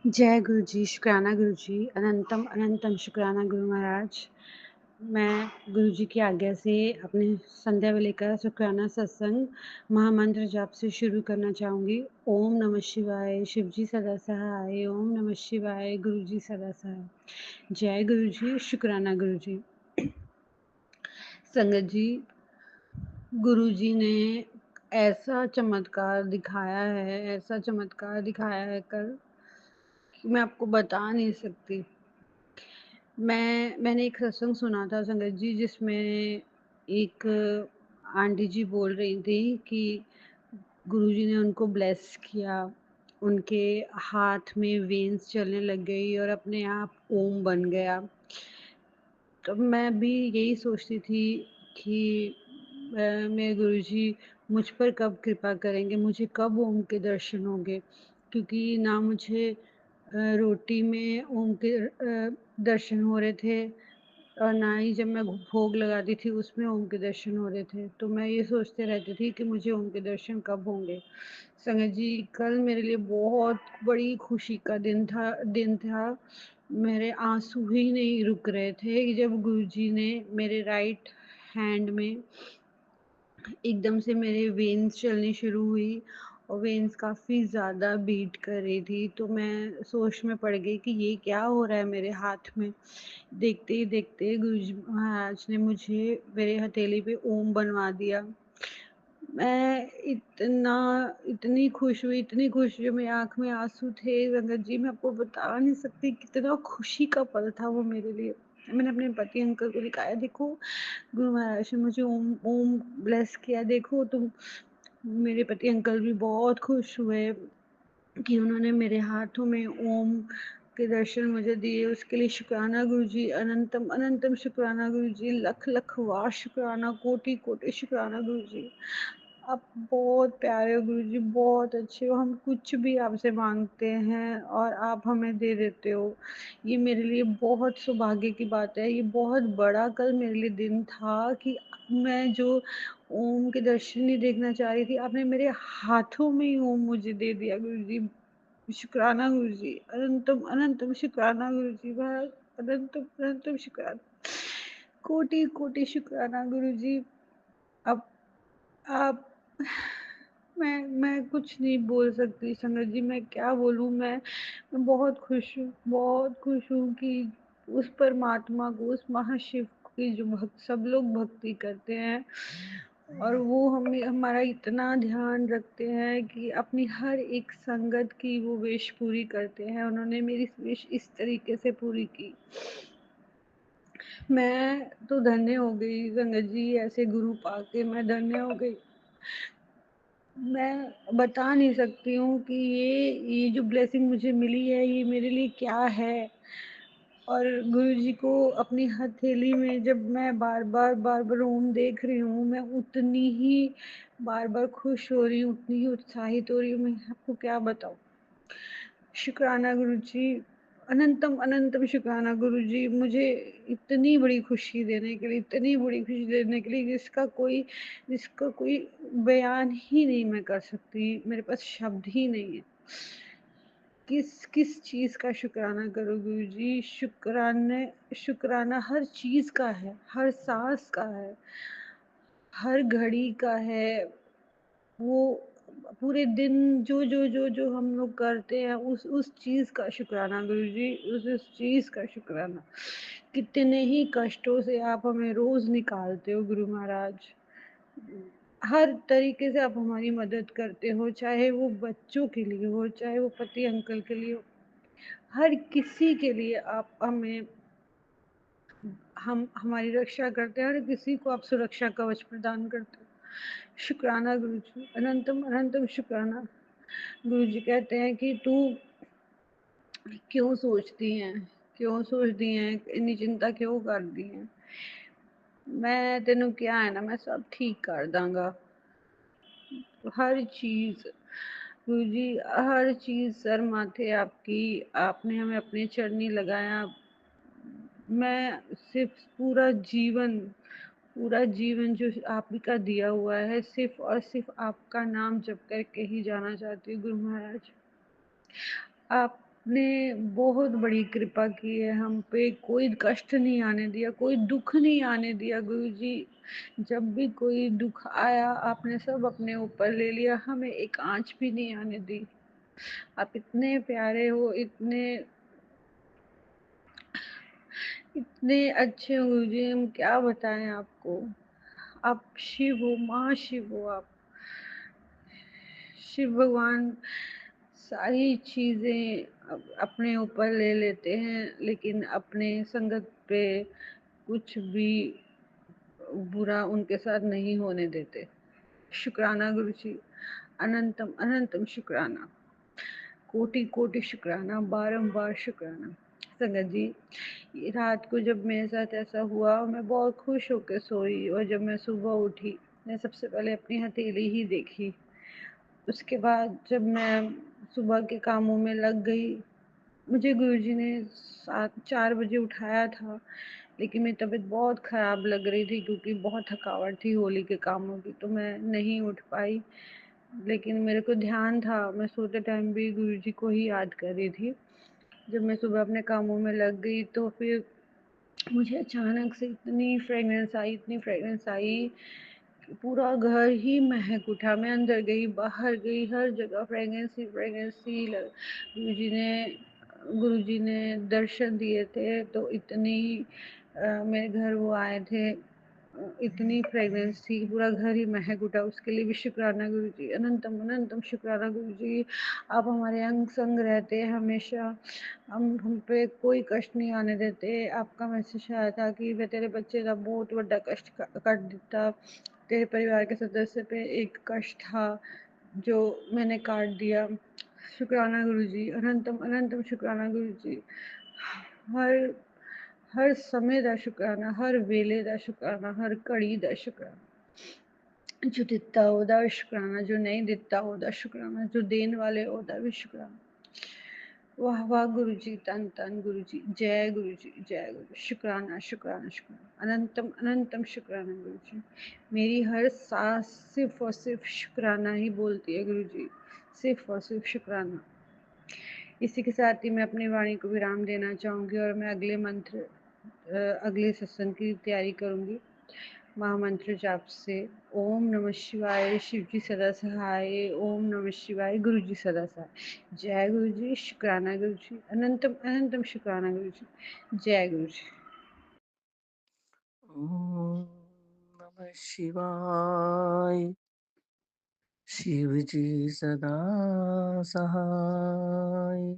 जय गुरु जी, शुक्राना गुरु जी, अनंतम अनंतम शुक्राना गुरु महाराज। मैं गुरु जी की आज्ञा से अपने संध्या वेले का शुक्राना सत्संग महामंत्र जाप से शुरू करना चाहूँगी। ओम नमः शिवाय, शिव जी सदा सहाय, ओम नमः शिवाय, गुरु जी सदा सहाय। जय गुरु जी, शुक्राना गुरु जी। संगत जी, गुरु जी ने ऐसा चमत्कार दिखाया है, ऐसा चमत्कार दिखाया है कल कि मैं आपको बता नहीं सकती। मैंने एक सत्संग सुना था संगत जी, जिसमें एक आंटी जी बोल रही थी कि गुरुजी ने उनको ब्लेस किया, उनके हाथ में वेन्स चलने लग गई और अपने आप ओम बन गया। तो मैं भी यही सोचती थी कि मेरे गुरुजी मुझ पर कब कृपा करेंगे, मुझे कब ओम के दर्शन होंगे, क्योंकि ना मुझे रोटी में ओम के दर्शन हो रहे थे और ना ही जब मैं भोग लगाती थी उसमें ओम के दर्शन हो रहे थे। तो मैं ये सोचते रहती थी कि मुझे ओम के दर्शन कब होंगे। संगत जी, कल मेरे लिए बहुत बड़ी खुशी का दिन था। मेरे आँसू ही नहीं रुक रहे थे कि जब गुरुजी ने मेरे राइट हैंड में एकदम से मेरे वेन्स चलनी शुरू हुई और वेन्स काफ़ी ज़्यादा बीट कर रही थी। तो मैं सोच में पड़ गई कि ये क्या हो रहा है मेरे हाथ में। देखते ही देखते गुरुजी महाराज ने मुझे मेरे हथेली पे ओम बनवा दिया। मैं इतनी खुश हुई, इतनी खुश हुई, मेरी आँख में आँसू थे रंगत जी, मैं आपको बता नहीं सकती कितना खुशी का पल था वो मेरे लिए। मैंने अपने पति अंकल को दिखाया, देखो गुरु महाराज ने मुझे ओम ओम ब्लेस किया, देखो तुम। मेरे पति अंकल भी बहुत खुश हुए कि उन्होंने मेरे हाथों में ओम के दर्शन मुझे दिए। उसके लिए शुक्राना गुरुजी, अनंतम अनंतम शुक्राना गुरुजी, लख लख वार शुक्राना, कोटि कोटि शुक्राना गुरुजी। आप बहुत प्यारे हो गुरुजी, बहुत अच्छे हो। हम कुछ भी आपसे मांगते हैं और आप हमें दे देते हो। ये मेरे लिए बहुत सौभाग्य की बात है। ये बहुत बड़ा कल मेरे लिए दिन था कि मैं जो ओम के दर्शन नहीं देखना चाह रही थी, आपने मेरे हाथों में ही ओम मुझे दे दिया गुरुजी। शुक्राना गुरुजी, अनंतम अनंतम शुक्राना गुरुजी, बस अनंतम अनंतम शुक्राना, कोटि कोटि शुक्राना गुरुजी। अब आप मैं कुछ नहीं बोल सकती संगत जी, मैं क्या बोलूँ। मैं बहुत खुश हूँ कि उस परमात्मा को, उस महाशिव की जो भक्त सब लोग भक्ति करते हैं और वो हमें हमारा इतना ध्यान रखते हैं कि अपनी हर एक संगत की वो विश पूरी करते हैं। उन्होंने मेरी विश इस तरीके से पूरी की, मैं तो धन्य हो गई संगत जी, ऐसे गुरु पाके मैं धन्य हो गई। मैं बता नहीं सकती हूँ कि ये जो ब्लेसिंग मुझे मिली है ये मेरे लिए क्या है। और गुरुजी को अपनी हथेली में जब मैं बार बार ओम देख रही हूँ, मैं उतनी ही बार बार खुश हो रही हूँ, उतनी ही उत्साहित हो रही हूँ। मैं आपको क्या बताऊँ। शुक्राना गुरुजी, अनंतम अनंतम शुक्राना गुरुजी, मुझे इतनी बड़ी खुशी देने के लिए, इतनी बड़ी खुशी देने के लिए जिसका कोई बयान ही नहीं मैं कर सकती। मेरे पास शब्द ही नहीं है। किस किस चीज़ का शुक्राना करूँ गुरुजी। शुक्राना हर चीज़ का है, हर सांस का है, हर घड़ी का है। वो पूरे दिन जो हम लोग करते हैं उस चीज़ का शुक्राना गुरुजी, उस चीज़ का शुक्राना। कितने ही कष्टों से आप हमें रोज़ निकालते हो गुरु महाराज। हर तरीके से आप हमारी मदद करते हो, चाहे वो बच्चों के लिए हो, चाहे वो पति अंकल के लिए हो, हर किसी के लिए आप हम हमारी रक्षा करते हैं, हर किसी को आप सुरक्षा कवच प्रदान करते हो। शुक्राना गुरुजी, अनंतम अनंतम शुक्राना। गुरुजी कहते हैं कि तू क्यों सोचती हैं, इतनी चिंता क्यों करती हैं। मैं तेनू क्या है ना, मैं सब ठीक कर दांगा। हर चीज़ गुरुजी, हर चीज़ सर माथे आपकी, आपने हमें अपने चरनी लगाया। मैं सिर्फ पूरा जीवन जो आपका दिया हुआ है, सिर्फ और सिर्फ आपका नाम जप करके ही जाना चाहती हूँ गुरु महाराज। आप ने बहुत बड़ी कृपा की है हम पे, कोई कष्ट नहीं आने दिया, कोई दुःख नहीं आने दिया गुरुजी। जब भी कोई दुःख आया, आपने सब अपने ऊपर ले लिया, हमें एक आँच भी नहीं आने दी। आप इतने प्यारे हो, इतने इतने अच्छे हो गुरुजी, हम क्या बताएँ आपको। आप शिव हो, महाशिव हो आप। शिव भगवान सारी चीज़ें अपने ऊपर ले लेते हैं, लेकिन अपने संगत पे कुछ भी बुरा उनके साथ नहीं होने देते। शुक्राना गुरुजी, अनंतम अनंतम शुक्राना, कोटि-कोटि शुक्राना, बारंबार शुक्राना। संगत जी, ये रात को जब मेरे साथ ऐसा हुआ, मैं बहुत खुश होके सोई और जब मैं सुबह उठी, मैं सबसे पहले अपनी हथेली ही देखी। उसके बाद जब मैं सुबह के कामों में लग गई, मुझे गुरुजी ने 4 बजे उठाया था, लेकिन मेरी तबीयत बहुत ख़राब लग रही थी क्योंकि बहुत थकावट थी होली के कामों की, तो मैं नहीं उठ पाई। लेकिन मेरे को ध्यान था, मैं सोते टाइम भी गुरुजी को ही याद कर रही थी। जब मैं सुबह अपने कामों में लग गई तो फिर मुझे अचानक से इतनी फ्रेग्रेंस आई, पूरा घर ही महक उठा। मैं अंदर गई, बाहर गई, हर जगह फ्रेग्रेंस ही लग गुरुजी ने दर्शन दिए थे, तो मेरे घर वो आए थे, इतनी फ्रेग्रेंस थी, पूरा घर ही महक उठा। उसके लिए भी शुक्राना गुरुजी, अनंतम अनंतम शुक्राना गुरुजी। आप हमारे अंग संग रहते हैं हमेशा, हम पे कोई कष्ट नहीं आने देते। आपका मैसेज आया था कि मैं तेरे बच्चे का बहुत बड़ा कष्ट कट दिता, तेरे परिवार के सदस्य पे एक कष्ट था जो मैंने काट दिया। शुक्राना गुरुजी, अनंतम अनंतम शुक्राना गुरुजी। हर हर समय दा शुक्राना, हर वेले दा शुक्राना, हर घड़ी दा शुक्राना। जो दिता ओह्दा भी शुक्राना, जो नहीं दिता ओह्दा शुक्राना, जो देन वाले ओह्दा भी शुक्राना। वाह वाह गुरु जी, तन तन गुरु जी, जय गुरु जी, जय गुरु। शुक्राना शुक्राना शुक्राना, अनंतम अनंतम शुक्राना गुरु जी। मेरी हर सांस सिर्फ और सिर्फ शुक्राना ही बोलती है गुरु जी, सिर्फ और सिर्फ शुक्राना। इसी के साथ ही मैं अपनी वाणी को विराम देना चाहूँगी और मैं अगले सत्संग की तैयारी करूँगी महामंत्र जाप से। ओम नमः शिवाय, शिव जी सदा सहाय। ओम नमः शिवाय, गुरु जी सदा सहाय। जय गुरु जी, शुक्राना गुरु जी, अनंतम अनंतम शुक्राना गुरु जी। जय गुरु जी। ओम नमः शिवाय। शिव जी सदा सहाय।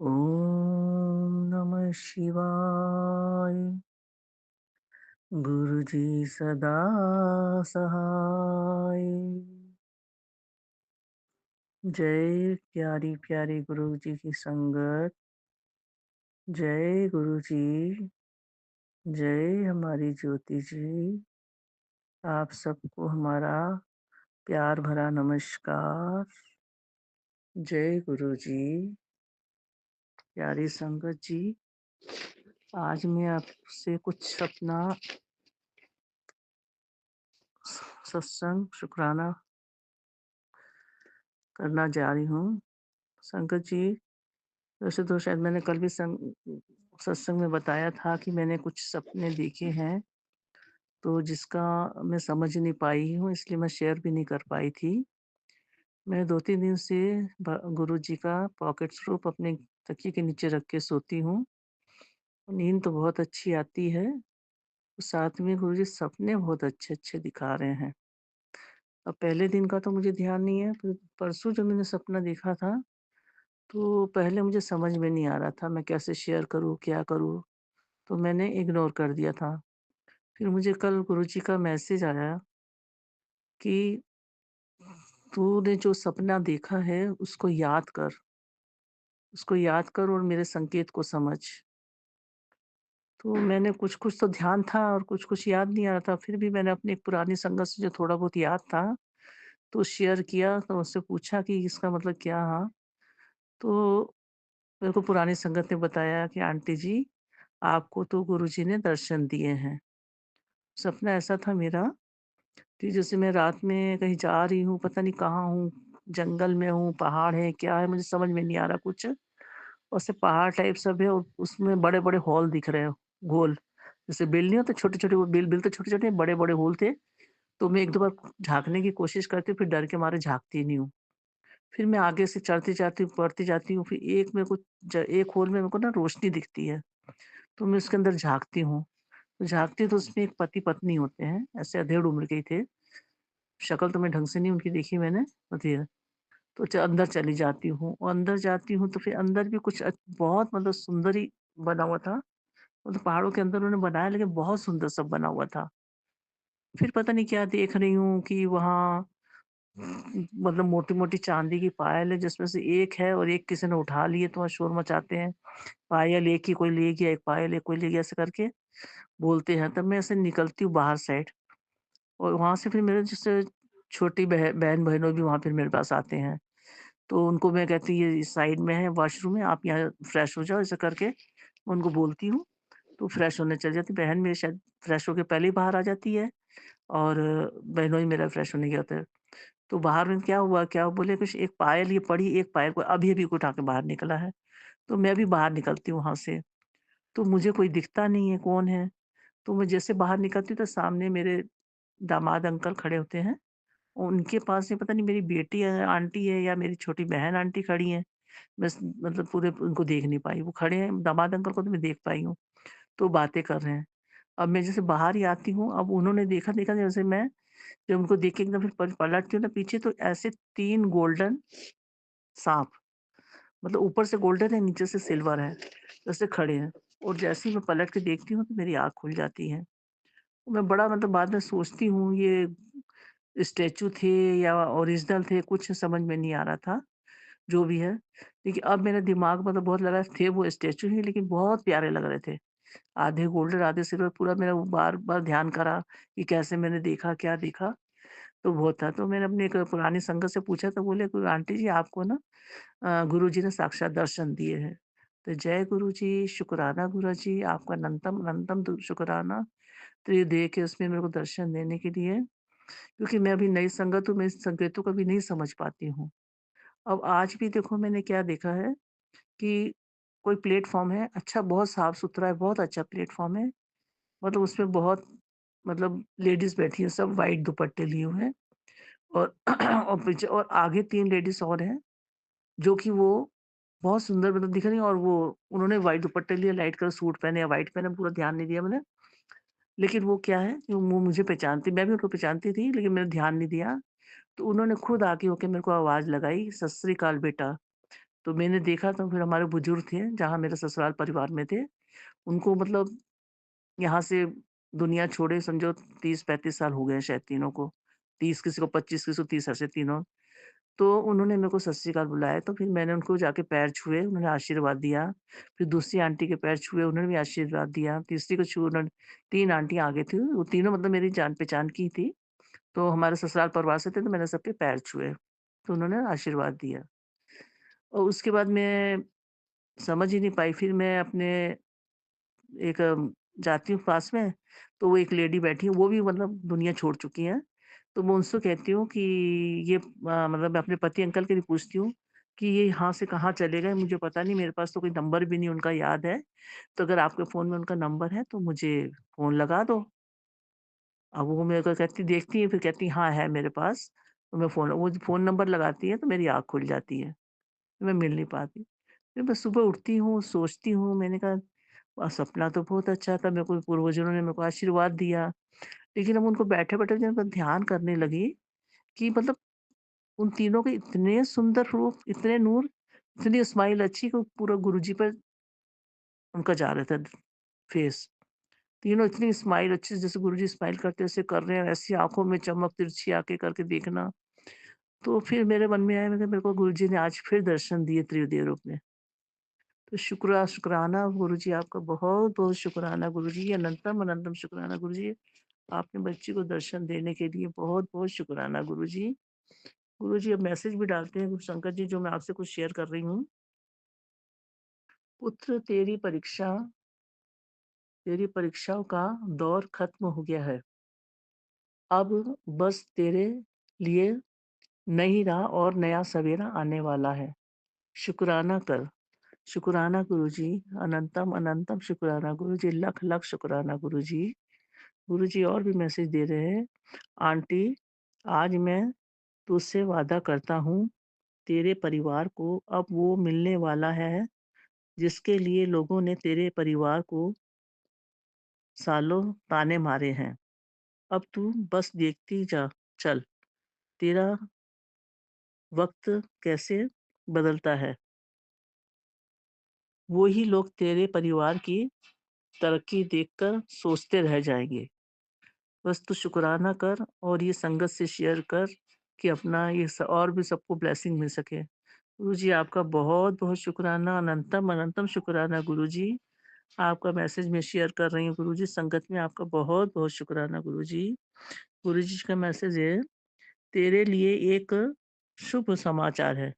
ओम नमः शिवाय। गुरु जी सदा सहाय। जय प्यारी प्यारी गुरु जी की संगत। जय गुरु जी। जय हमारी ज्योति जी। आप सबको हमारा प्यार भरा नमस्कार। जय गुरु जी। प्यारी संगत जी, आज मैं आपसे कुछ अपना सत्संग शुक्राना करना जा रही हूँ। संगत जी, वैसे तो शायद मैंने कल भी सत्संग में बताया था कि मैंने कुछ सपने देखे हैं, तो जिसका मैं समझ नहीं पाई हूँ, इसलिए मैं शेयर भी नहीं कर पाई थी। मैं 2-3 दिन से गुरु जी का पॉकेट स्वरूप अपने तकिए के नीचे रख के सोती हूँ। नींद तो बहुत अच्छी आती है, साथ में गुरु जी सपने बहुत अच्छे-अच्छे दिखा रहे हैं। अब पहले दिन का तो मुझे ध्यान नहीं है, पर परसों जो मैंने सपना देखा था, तो पहले मुझे समझ में नहीं आ रहा था, मैं कैसे शेयर करूँ, क्या करूँ? तो मैंने इग्नोर कर दिया था। फिर मुझे कल गुरुजी का मैसेज आया कि तूने जो सपना देखा है, उसको याद कर और मेरे संकेत को समझ। तो मैंने कुछ-कुछ तो ध्यान था और कुछ-कुछ याद नहीं आ रहा था। फिर भी मैंने अपनी एक पुरानी संगत से जो थोड़ा बहुत याद था, तो शेयर किया, तो उससे पूछा कि इसका मतलब क्या था? तो मेरे को पुरानी संगत ने बताया कि आंटी जी, आपको तो गुरुजी ने दर्शन दिए हैं। सपना ऐसा था मेरा कि जैसे मैं रात में कहीं जा रही हूँ, पता नहीं कहाँ हूँ, जंगल में हूँ, पहाड़ है, क्या है मुझे समझ में नहीं आ रहा कुछ। और ऐसे पहाड़ टाइप सब है और उसमें बड़े-बड़े हॉल दिख रहे हैं, गोल। जैसे बिल नहीं होते छोटे-छोटे वो बिल बिल तो छोटे-छोटे बड़े-बड़े होल थे। तो मैं 1-2 बार झाँकने की कोशिश करती हूँ, फिर डर के मारे झाँकती नहीं हूँ। फिर मैं आगे से चढ़ती जाती हूँ, बढ़ती जाती हूँ, फिर एक मेरे को एक होल में मेरे को ना रोशनी दिखती है, तो मैं उसके अंदर झाँकती हूँ। तो झाँकती हूँ तो उसमें एक पति-पत्नी होते हैं, ऐसे अधेड़ उम्र के ही थे। शक्ल तो मैं ढंग से नहीं उनकी देखी मैंने, पति है। तो अंदर चली जाती हूँ और अंदर जाती हूँ तो फिर अंदर भी कुछ बहुत मतलब सुंदर ही बना हुआ था। मतलब पहाड़ों के अंदर उन्होंने बनाया लेकिन बहुत सुंदर सब बना हुआ था। फिर पता नहीं क्या देख रही हूँ कि वहाँ मतलब मोटी-मोटी चांदी की पायल है जिसमें से एक है और एक किसी ने उठा ली है तो वहाँ शोर मचाते हैं। पायल एक ही कोई ले गया, एक पायल एक कोई ले गया ऐसे करके बोलते हैं। तब मैं ऐसे निकलती हूँ बाहर साइड और वहाँ से फिर मेरे जैसे छोटी बहन-बहनों भी वहाँ फिर मेरे पास आते हैं। तो उनको मैं कहती ये इस साइड में है वॉशरूम है, आप यहाँ फ्रेश हो जाओ ऐसे करके मैं उनको बोलती हूँ, तो फ्रेश होने चली जाती। बहन मेरी शायद फ्रेश होके पहले ही बाहर आ जाती है और बहनोई मेरा फ्रेश होने गया होता है। तो बाहर में क्या हुआ बोले कुछ एक पायल ये पड़ी, एक पायल को अभी-अभी को उठा के बाहर निकला है। तो मैं भी बाहर निकलती हूँ वहाँ से, तो मुझे कोई दिखता नहीं है कौन है? तो मैं जैसे बाहर निकलती हूँ तो सामने मेरे दामाद अंकल खड़े होते हैं। उनके पास में पता नहीं मेरी बेटी है, आंटी है या मेरी छोटी बहन आंटी खड़ी हैं। बस मतलब पूरे उनको देख नहीं पाई। वो खड़े हैं दामाद अंकल को तो मैं देख पाई हूँ, तो बातें कर रहे हैं। अब मैं जैसे बाहर ही आती हूँ, अब उन्होंने देखा जैसे मैं जब उनको देख के एकदम फिर पलटती हूँ ना पीछे तो ऐसे 3 गोल्डन साँप मतलब ऊपर से गोल्डन है, नीचे से सिल्वर है, वैसे खड़े हैं और जैसे ही मैं पलट के देखती हूँ तो मेरी आँख खुल जाती है। मैं बड़ा मतलब बाद में सोचती हूँ ये स्टैच्यू थे या ओरिजिनल थे, कुछ समझ में नहीं आ रहा था, जो भी है। देखिए अब मेरे दिमाग में तो बहुत लगा थे वो स्टैच्यू ही लेकिन बहुत प्यारे लग रहे थे। आधे गोल्डन आधे सिल्वर पूरा मेरा वो बार-बार ध्यान करा कि कैसे मैंने देखा, क्या देखा? तो वो था। तो मैंने अपनी एक पुरानी संगत से पूछा तो बोले कोई आंटी जी आपको ना गुरुजी ने साक्षात दर्शन दिए हैं। तो जय गुरुजी, शुक्राना गुरुजी, आपका अनंतम शुक्राना। तो ये दे के उसमें मेरे को दर्शन देने के लिए क्योंकि मैं अभी नई संगत हूँ, मैं इस संकेतों को भी नहीं समझ पाती हूँ। अब आज भी देखो मैंने क्या देखा है कि कोई प्लेटफ़ॉर्म है, अच्छा बहुत साफ-सुथरा है, बहुत अच्छा प्लेटफ़ॉर्म है। मतलब उसमें बहुत मतलब लेडीज़ बैठी हैं, सब व्हाइट दुपट्टे लिए हुए हैं और और पीछे और आगे 3 लेडीज़ और हैं, जो कि वो बहुत सुंदर मतलब दिख रही हैं और वो उन्होंने व्हाइट दुपट्टे लिए, लाइट कलर सूट पहने या व्हाइट पहने, पूरा ध्यान नहीं दिया मैंने। लेकिन वो क्या है कि वो मुझे पहचानती मैं भी उनको पहचानती थी, लेकिन मैंने ध्यान नहीं दिया। तो उन्होंने खुद आके होके मेरे को आवाज़ लगाई, "सत श्री अकाल बेटा।" तो मैंने देखा तो फिर हमारे बुजुर्ग थे, जहाँ मेरे ससुराल परिवार में थे। उनको मतलब यहाँ से दुनिया छोड़े समझो 30-35 साल हो गए हैं शायद तीनों को। 30 किसी को 25 किसी को 30 ऐसे तीनों। तो उन्होंने मेरे को सत श्री अकाल बुलाया तो फिर मैंने उनको जाके पैर छुए, उन्होंने आशीर्वाद दिया। फिर दूसरी आंटी के पैर छुए, उन्होंने भी आशीर्वाद दिया। तीसरी को छुए उन्होंने 3 आंटियाँ आगे थी, वो तीनों मतलब मेरी जान-पहचान की थी। तो हमारे ससुराल परिवार से थे तो मैंने सबके पैर छुए। तो उन्होंने आशीर्वाद दिया। और उसके बाद मैं समझ ही नहीं पाई फिर मैं अपने एक जाती हूँ पास में, तो वो एक लेडी बैठी है, वो भी मतलब दुनिया छोड़ चुकी हैं। तो मैं उनसे कहती हूँ कि ये मतलब मैं अपने पति अंकल के लिए पूछती हूँ कि ये यहाँ से कहाँ चले गए? मुझे पता नहीं, मेरे पास तो कोई नंबर भी नहीं उनका याद है। तो अगर आपके फ़ोन में उनका नंबर है तो मुझे फ़ोन लगा दो। अब वो मेरे को कहती देखती है, फिर कहती हाँ, है मेरे पास। तो मैं वो फ़ोन नंबर लगाती है तो मेरी आँख खुल जाती है, तो मैं मिल नहीं पाती। फिर मैं सुबह उठती हूँ, सोचती हूँ, मैंने कहा सपना तो बहुत अच्छा था, मेरे को पूर्वजों ने मेरे को आशीर्वाद दिया। लेकिन अब उनको बैठे-बैठे जब मैं ध्यान करने लगी कि मतलब उन तीनों के इतने सुंदर रूप, इतने नूर, इतनी स्माइल अच्छी कि पूरा गुरुजी पर उनका जा रहा था फेस। तीनों इतनी स्माइल अच्छी जैसे गुरुजी स्माइल करते हैं, ऐसे कर रहे हैं, ऐसी आँखों में चमक, तिरछी आँखें करके देखना। तो फिर मेरे मन में आया, मैं कहा मेरे को गुरुजी ने आज फिर दर्शन दिए त्रिदेव रूप में। तो शुक्राना गुरुजी आपका बहुत-बहुत शुक्राना गुरुजी, अनंतम शुक्राना गुरुजी। आपने बच्ची को दर्शन देने के लिए बहुत-बहुत शुक्राना गुरुजी। गुरुजी अब मैसेज भी डालते हैं शंकर जी जो मैं आपसे कुछ शेयर कर रही हूँ। पुत्र तेरी परीक्षाओं का दौर खत्म हो गया है। अब बस तेरे लिए नई राह और नया सवेरा आने वाला है। शुकराना कर। शुकराना गुरुजी, अनंतम अनंतम शुकराना गुरुजी, लख लख शुकराना गुरुजी। गुरुजी और भी मैसेज दे रहे हैं। आंटी, आज मैं तुझसे वादा करता हूँ, तेरे परिवार को अब वो मिलने वाला है जिसके लिए लोगों ने तेरे परिवार को सालों ताने मारे हैं। अब तू बस देखती जा चल, तेरा वक्त कैसे बदलता है। वो ही लोग तेरे परिवार की तरक्की देखकर सोचते रह जाएंगे। बस तू शुक्राना कर और ये संगत से शेयर कर कि अपना और भी सबको ब्लेसिंग मिल सके। गुरुजी आपका बहुत बहुत शुक्राना, अनंतम अनंतम शुक्राना गुरुजी। आपका मैसेज मैं शेयर कर रही हूँ गुरुजी, संगत में आपका बहुत बहुत शुक्राना गुरुजी। गुरुजी का मैसेज है, तेरे लिए एक शुभ समाचार है।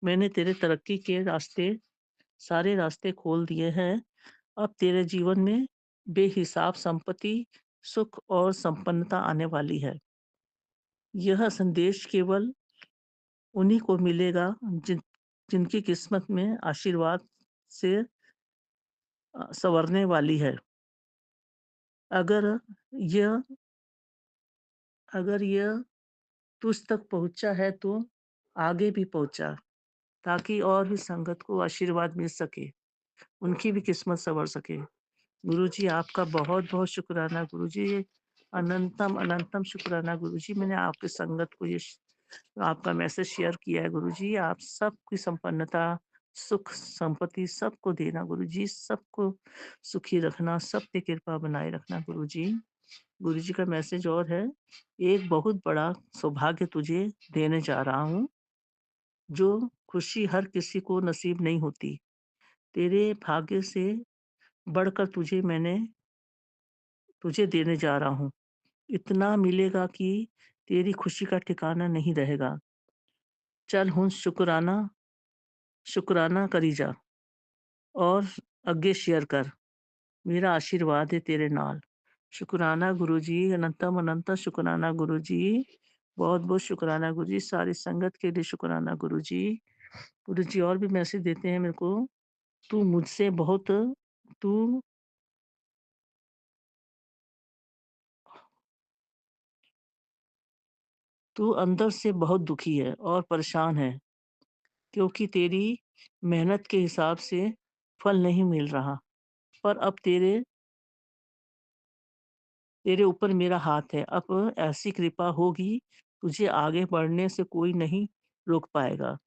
मैंने तेरे तरक्की के सारे रास्ते खोल दिए हैं। अब तेरे जीवन में बेहिसाब संपत्ति, सुख और संपन्नता आने वाली है। यह संदेश केवल उन्हीं को मिलेगा जिनकी किस्मत में आशीर्वाद से संवरने वाली है। अगर यह अगर यह तुझ तक पहुँचा है तो आगे भी पहुँचा, ताकि और भी संगत को आशीर्वाद मिल सके, उनकी भी किस्मत संवर सके। गुरुजी आपका बहुत-बहुत शुक्राना गुरुजी। अनंतम, अनंतम शुक्राना गुरुजी। मैंने आपकी संगत को आपका मैसेज शेयर किया है गुरुजी। आप सबकी संपन्नता, सुख, संपत्ति सबको देना गुरुजी। सबको सुखी रखना, सब पे कृपा बनाए रखना गुरुजी। गुरुजी का मैसेज और है, एक बहुत बड़ा सौभाग्य तुझे देने जा रहा हूँ, जो खुशी हर किसी को नसीब नहीं होती। तेरे भाग्य से बढ़कर तुझे देने जा रहा हूँ। इतना मिलेगा कि तेरी खुशी का ठिकाना नहीं रहेगा। चल हुन शुकराना करी जा और अग्गे शेयर कर। मेरा आशीर्वाद है तेरे नाल। शुकराना गुरुजी, अनंतम अनंत शुकराना गुरुजी। बहुत-बहुत शुकराना गुरुजी। सारी संगत के लिए शुकराना गुरुजी। गुरुजी और भी मैसेज देते हैं मेरे को। तू मुझसे बहुत तू तू अंदर से बहुत दुखी है और परेशान है, क्योंकि तेरी मेहनत के हिसाब से फल नहीं मिल रहा। पर अब तेरे तेरे ऊपर मेरा हाथ है। अब ऐसी कृपा होगी, तुझे आगे बढ़ने से कोई नहीं रोक पाएगा।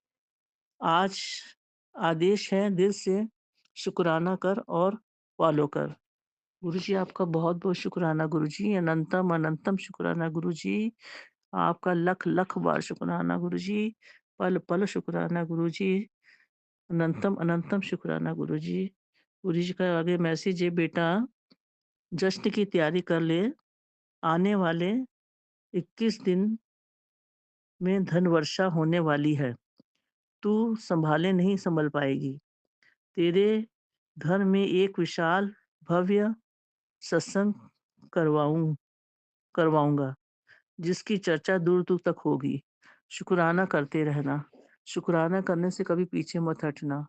आज आदेश है, दिल से शुकराना कर और फॉलो कर। गुरुजी आपका बहुत-बहुत शुकराना गुरुजी। अनंतम अनंतम शुकराना गुरुजी। आपका लख-लख बार शुकराना गुरुजी। पल-पल शुकराना गुरुजी। अनंतम अनंतम शुकराना गुरुजी। गुरुजी का आगे मैसेज है, बेटा जश्न की तैयारी कर ले। आने वाले 21 दिन में धन वर्षा होने वाली है। तू सँभाले नहीं सँभल पाएगी। तेरे घर में एक विशाल भव्य सत्संग करवाऊँ करवाऊँगा, जिसकी चर्चा दूर-दूर तक होगी। शुकराना करते रहना। शुकराना करने से कभी पीछे मत हटना।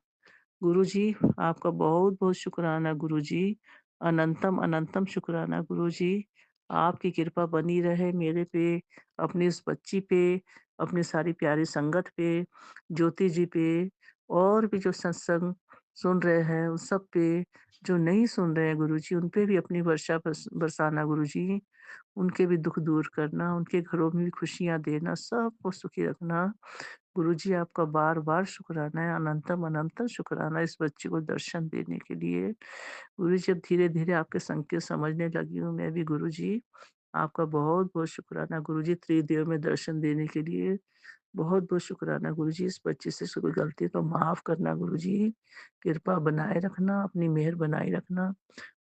गुरुजी, आपका बहुत-बहुत शुकराना गुरुजी। अनंतम, अनंतम शुकराना गुरुजी। आपकी कृपा बनी रहे मेरे पे, अपनी इस बच्ची पे, अपनी सारी प्यारी संगत पे, ज्योति जी पे और भी जो सत्संग सुन रहे हैं उन सब पे, जो नहीं सुन रहे हैं गुरुजी उन पे भी अपनी वर्षा बरसाना गुरुजी। उनके भी दुःख दूर करना, उनके घरों में भी खुशियाँ देना, सबको सुखी रखना। गुरुजी आपका बार-बार शुकराना है, अनंतम अनंतम शुकराना इस बच्चे को दर्शन देने के लिए। गुरुजी अब धीरे-धीरे आपके संकेत समझने लगी हूँ मैं भी गुरुजी। आपका बहुत-बहुत शुकराना गुरुजी त्रिदेव में दर्शन देने के लिए। बहुत-बहुत शुकराना गुरुजी, इस बच्चे से कोई गलती तो माफ़ करना गुरुजी। कृपा बनाए रखना, अपनी मेहर बनाए रखना।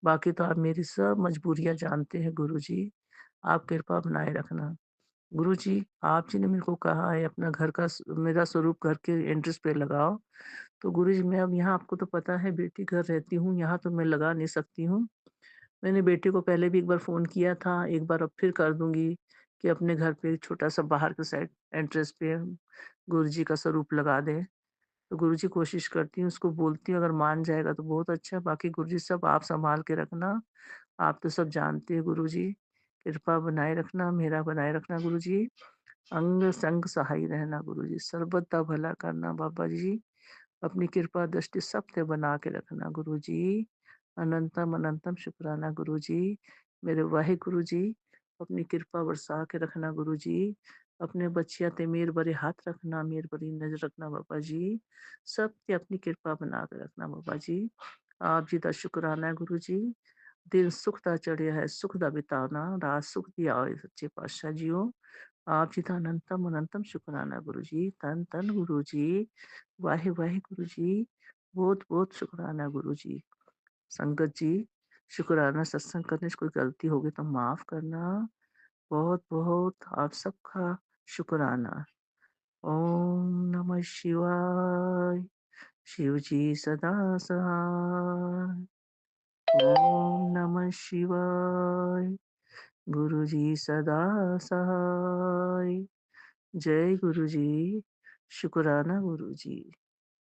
बाकी तो आप मेरी सब मजबूरियाँ जानते हैं गुरुजी। आप कृपा बनाए रखना। गुरुजी, आप जी ने मेरे को कहा है अपना घर का मेरा स्वरूप घर के एंट्रेंस पे लगाओ। तो गुरुजी मैं अब यहाँ आपको तो पता है बेटी घर रहती हूँ, यहाँ तो मैं लगा नहीं सकती हूँ। मैंने बेटे को पहले भी एक बार फ़ोन किया था, एक बार अब फिर कर दूँगी कि अपने घर पे छोटा-सा बाहर के साइड एंट्रेंस पे गुरुजी का स्वरूप लगा दें। तो गुरुजी कोशिश करती हूँ, उसको बोलती हूँ, अगर मान जाएगा तो बहुत अच्छा, बाकी गुरुजी सब आप सँभाल के रखना। आप तो सब जानते हो गुरुजी, कृपा बनाए रखना, मेरा बनाए रखना गुरुजी। अंग संग सहाय रहना गुरुजी, सर्वदा भला करना बाबा जी। अपनी कृपा दृष्टि सब पे बना के रखना गुरुजी। अनंतम अनंतम शुक्राना गुरुजी। मेरे वाहेगुरु जी, अपनी कृपा बरसा के रखना गुरुजी। अपने बच्चियाँ ते मेर भरे हाथ रखना, मेर भरी नज़र रखना बाबा जी। सब ते अपनी कृपा बना के रखना बाबा जी। आप जी दा शुकराना है गुरुजी। दिन सुख दा चढ़िया है, सुख दा बिताना, रात सुख दी आए सच्चे पातशाह जीओ। आप जी दा अनंतम अनंतम शुकराना गुरुजी। धन धन गुरुजी। वाहे वाहे गुरुजी। बहुत-बहुत शुकराना गुरुजी। संगत जी, शुकराना सत्संग करने से कोई गलती होगी तो माफ़ करना। बहुत-बहुत आप सबका शुकराना। ओम नमः शिवाय। शिव जी सदा सहाय। ओम नमः शिवाय। गुरु जी सदा सहाय। जय गुरु जी। शुकराना गुरु जी।